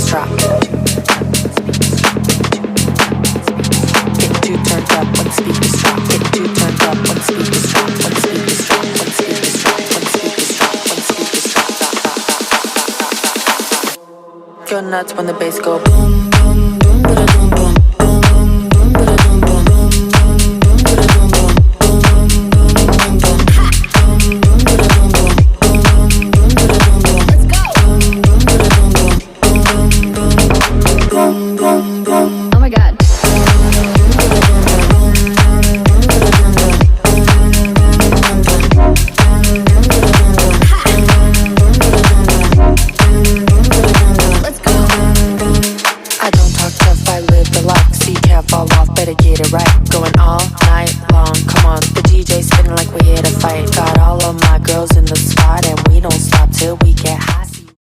speakers drop. Get too turned up when speakers drop. Get too turned up when speakers drop. When speakers drop. When speakers drop. When speakers drop. When speakers drop. Go nuts when the bass go boom boom.